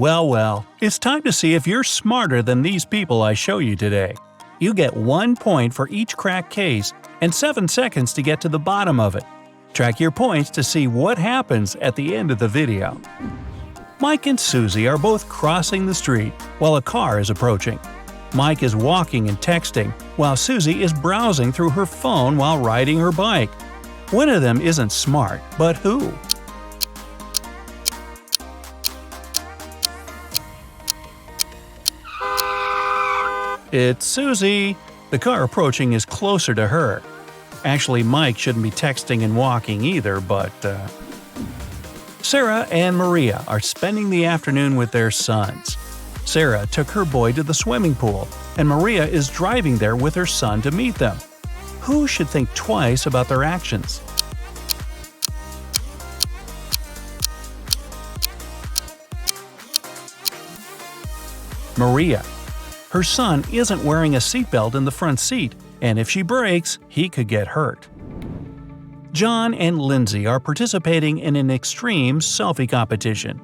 Well, it's time to see if you're smarter than these people I show you today. You get 1 point for each cracked case and 7 seconds to get to the bottom of it. Track your points to see what happens at the end of the video. Mike and Suzie are both crossing the street while a car is approaching. Mike is walking and texting, while Suzie is browsing through her phone while riding her bike. One of them isn't smart, but who? It's Suzie. The car approaching is closer to her. Actually, Mike shouldn't be texting and walking either, but… Sara and Maria are spending the afternoon with their sons. Sara took her boy to the swimming pool, and Maria is driving there with her son to meet them. Who should think twice about their actions? Maria. Her son isn't wearing a seatbelt in the front seat, and if she brakes, he could get hurt. John and Lindsay are participating in an extreme selfie competition.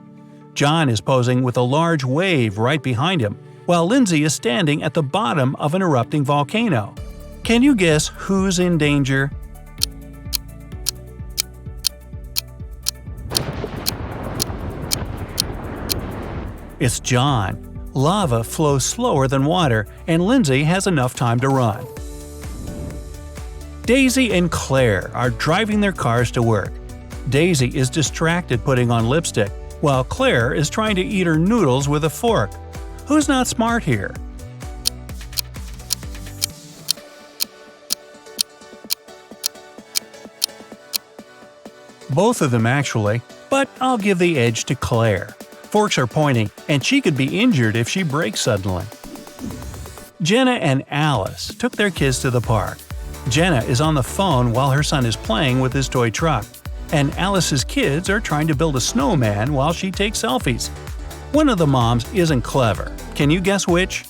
John is posing with a large wave right behind him, while Lindsay is standing at the bottom of an erupting volcano. Can you guess who's in danger? It's John. Lava flows slower than water, and Lindsay has enough time to run. Daisy and Claire are driving their cars to work. Daisy is distracted putting on lipstick, while Claire is trying to eat her noodles with a fork. Who's not smart here? Both of them actually, but I'll give the edge to Claire. Forks are pointing, and she could be injured if she brakes suddenly. Jenna and Alice took their kids to the park. Jenna is on the phone while her son is playing with his toy truck, and Alice's kids are trying to build a snowman while she takes selfies. One of the moms isn't clever. Can you guess which?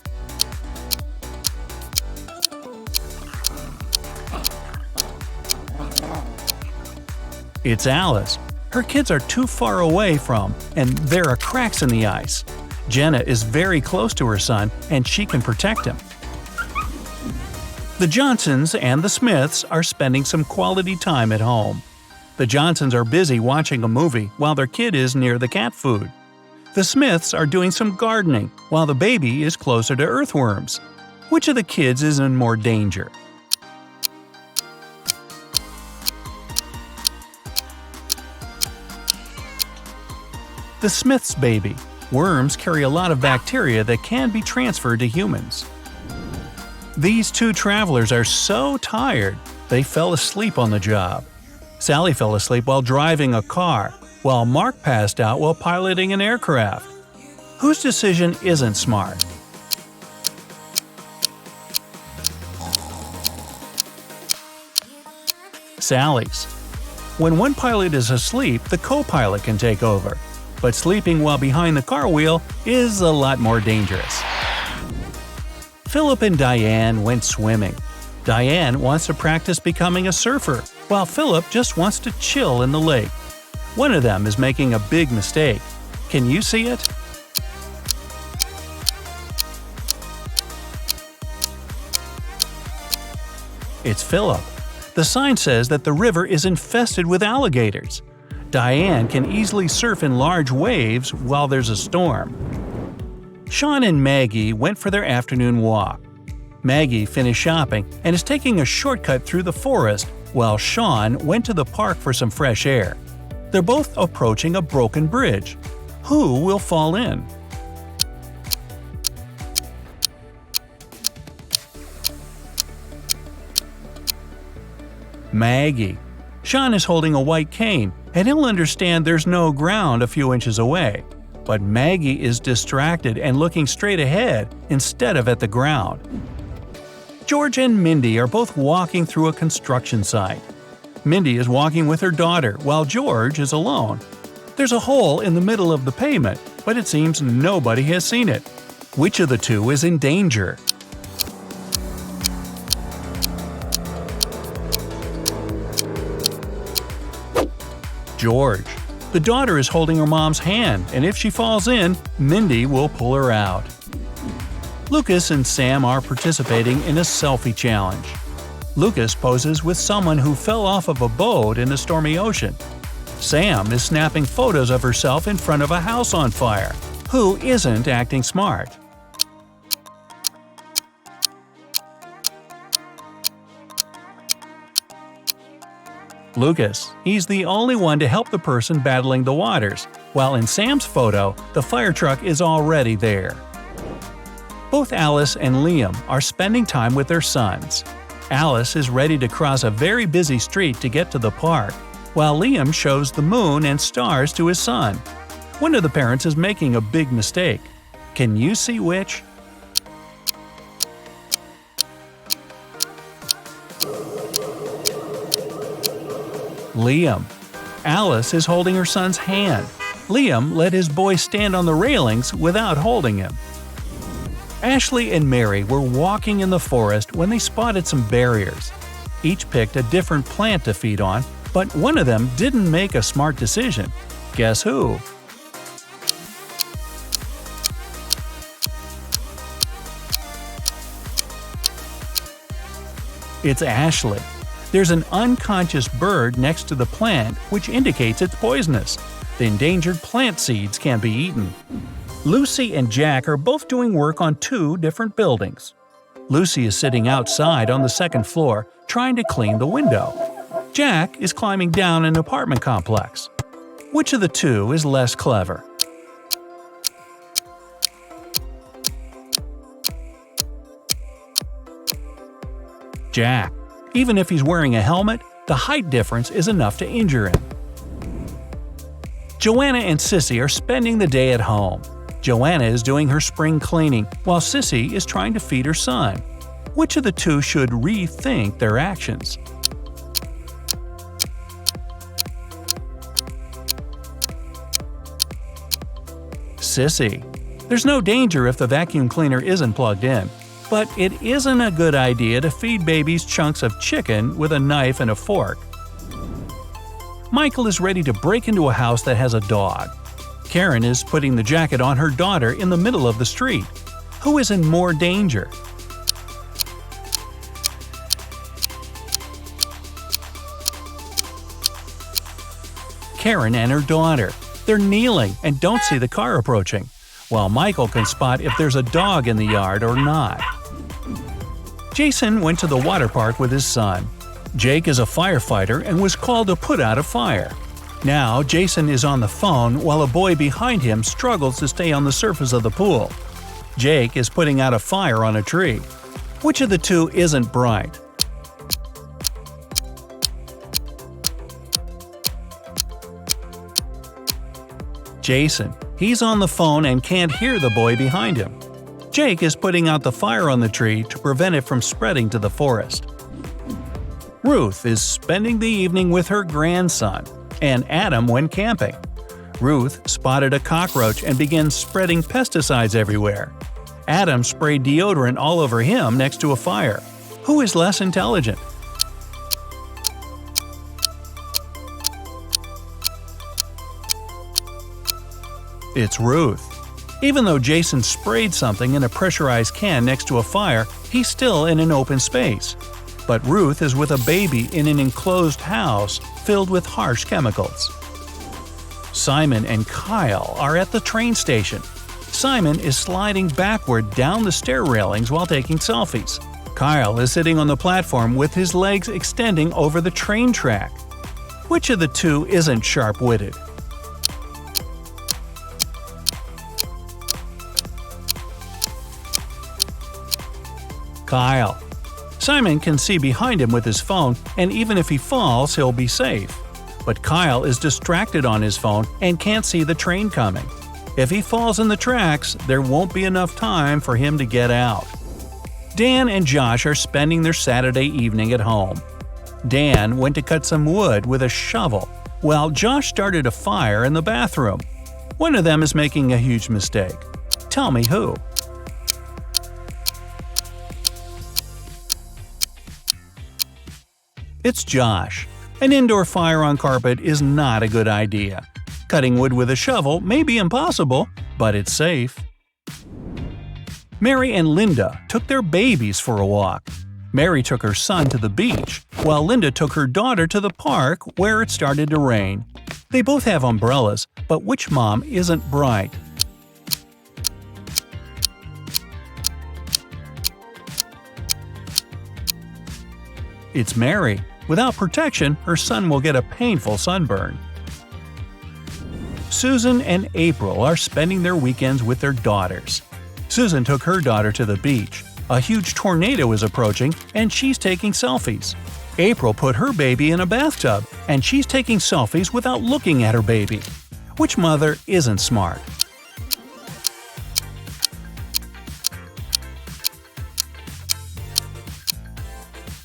It's Alice. Her kids are too far away from, and there are cracks in the ice. Jenna is very close to her son, and she can protect him. The Johnsons and the Smiths are spending some quality time at home. The Johnsons are busy watching a movie while their kid is near the cat food. The Smiths are doing some gardening while the baby is closer to earthworms. Which of the kids is in more danger? The Smiths' baby. Worms carry a lot of bacteria that can be transferred to humans. These two travelers are so tired, they fell asleep on the job. Sally fell asleep while driving a car, while Mark passed out while piloting an aircraft. Whose decision isn't smart? Sally's. When one pilot is asleep, the co-pilot can take over. But sleeping while behind the car wheel is a lot more dangerous. Fillip and Diane went swimming. Diane wants to practice becoming a surfer, while Fillip just wants to chill in the lake. One of them is making a big mistake. Can you see it? It's Fillip. The sign says that the river is infested with alligators. Diane can easily surf in large waves while there's a storm. Sean and Maggie went for their afternoon walk. Maggie finished shopping and is taking a shortcut through the forest, while Sean went to the park for some fresh air. They're both approaching a broken bridge. Who will fall in? Maggie. Sean is holding a white cane, and he'll understand there's no ground a few inches away. But Maggie is distracted and looking straight ahead instead of at the ground. George and Mindy are both walking through a construction site. Mindy is walking with her daughter, while George is alone. There's a hole in the middle of the pavement, but it seems nobody has seen it. Which of the two is in danger? George. The The daughter is holding her mom's hand, and if she falls in, Mindy will pull her out. Lucas and Sam are participating in a selfie challenge. Lucas poses with someone who fell off of a boat in a stormy ocean. Sam is snapping photos of herself in front of a house on fire. Who isn't acting smart? Lucas. He's the only one to help the person battling the waters, while in Sam's photo, the fire truck is already there. Both Alice and Liam are spending time with their sons. Alice is ready to cross a very busy street to get to the park, while Liam shows the moon and stars to his son. One of the parents is making a big mistake. Can you see which? Liam. Alice is holding her son's hand. Liam let his boy stand on the railings without holding him. Ashley and Mary were walking in the forest when they spotted some barriers. Each picked a different plant to feed on, but one of them didn't make a smart decision. Guess who? It's Ashley. There's an unconscious bird next to the plant, which indicates it's poisonous. The endangered plant seeds can be eaten. Lucy and Jack are both doing work on two different buildings. Lucy is sitting outside on the second floor, trying to clean the window. Jack is climbing down an apartment complex. Which of the two is less clever? Jack. Even if he's wearing a helmet, the height difference is enough to injure him. Joanna and Sissy are spending the day at home. Joanna is doing her spring cleaning, while Sissy is trying to feed her son. Which of the two should rethink their actions? Sissy. There's no danger if the vacuum cleaner isn't plugged in. But it isn't a good idea to feed babies chunks of chicken with a knife and a fork. Michael is ready to break into a house that has a dog. Karen is putting the jacket on her daughter in the middle of the street. Who is in more danger? Karen and her daughter. They're kneeling and don't see the car approaching, while Michael can spot if there's a dog in the yard or not. Jason went to the water park with his son. Jake is a firefighter and was called to put out a fire. Now Jason is on the phone while a boy behind him struggles to stay on the surface of the pool. Jake is putting out a fire on a tree. Which of the two isn't bright? Jason. He's on the phone and can't hear the boy behind him. Jake is putting out the fire on the tree to prevent it from spreading to the forest. Ruth is spending the evening with her grandson, and Adam went camping. Ruth spotted a cockroach and began spreading pesticides everywhere. Adam sprayed deodorant all over him next to a fire. Who is less intelligent? It's Ruth. Even though Jason sprayed something in a pressurized can next to a fire, he's still in an open space. But Ruth is with a baby in an enclosed house filled with harsh chemicals. Simon and Kyle are at the train station. Simon is sliding backward down the stair railings while taking selfies. Kyle is sitting on the platform with his legs extending over the train track. Which of the two isn't sharp-witted? Kyle. Simon can see behind him with his phone, and even if he falls, he'll be safe. But Kyle is distracted on his phone and can't see the train coming. If he falls in the tracks, there won't be enough time for him to get out. Dan and Josh are spending their Saturday evening at home. Dan went to cut some wood with a shovel, while Josh started a fire in the bathroom. One of them is making a huge mistake. Tell me who. It's Josh. An indoor fire on carpet is not a good idea. Cutting wood with a shovel may be impossible, but it's safe. Mary and Linda took their babies for a walk. Mary took her son to the beach, while Linda took her daughter to the park where it started to rain. They both have umbrellas, but which mom isn't bright? It's Mary. Without protection, her son will get a painful sunburn. Susan and April are spending their weekends with their daughters. Susan took her daughter to the beach. A huge tornado is approaching, and she's taking selfies. April put her baby in a bathtub, and she's taking selfies without looking at her baby. Which mother isn't smart?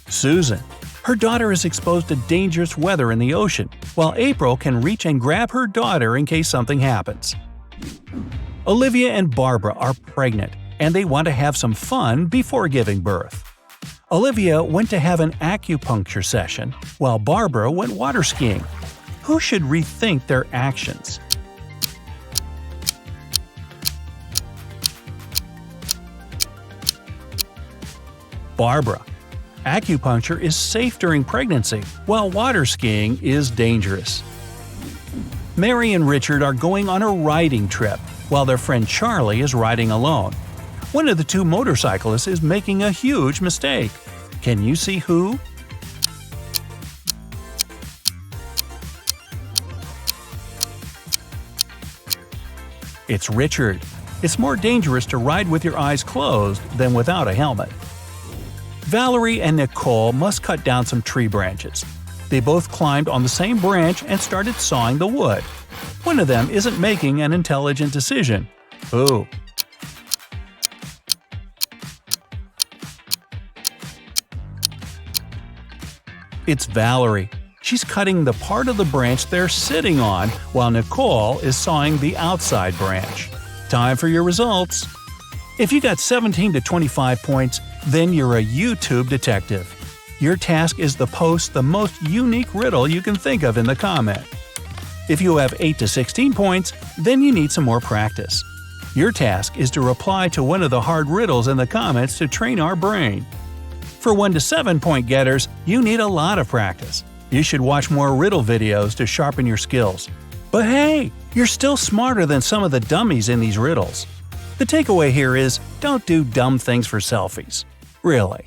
Susan. Her daughter is exposed to dangerous weather in the ocean, while April can reach and grab her daughter in case something happens. Olivia and Barbara are pregnant, and they want to have some fun before giving birth. Olivia went to have an acupuncture session, while Barbara went water skiing. Who should rethink their actions? Barbara. Acupuncture is safe during pregnancy, while water skiing is dangerous. Mary and Richard are going on a riding trip, while their friend Charlie is riding alone. One of the two motorcyclists is making a huge mistake. Can you see who? It's Richard. It's more dangerous to ride with your eyes closed than without a helmet. Valerie and Nicole must cut down some tree branches. They both climbed on the same branch and started sawing the wood. One of them isn't making an intelligent decision. Who? It's Valerie. She's cutting the part of the branch they're sitting on, while Nicole is sawing the outside branch. Time for your results. If you got 17 to 25 points, then you're a YouTube detective. Your task is to post the most unique riddle you can think of in the comment. If you have 8 to 16 points, then you need some more practice. Your task is to reply to one of the hard riddles in the comments to train our brain. For 1 to 7 point getters, you need a lot of practice. You should watch more riddle videos to sharpen your skills. But hey, you're still smarter than some of the dummies in these riddles. The takeaway here is, don't do dumb things for selfies. Really.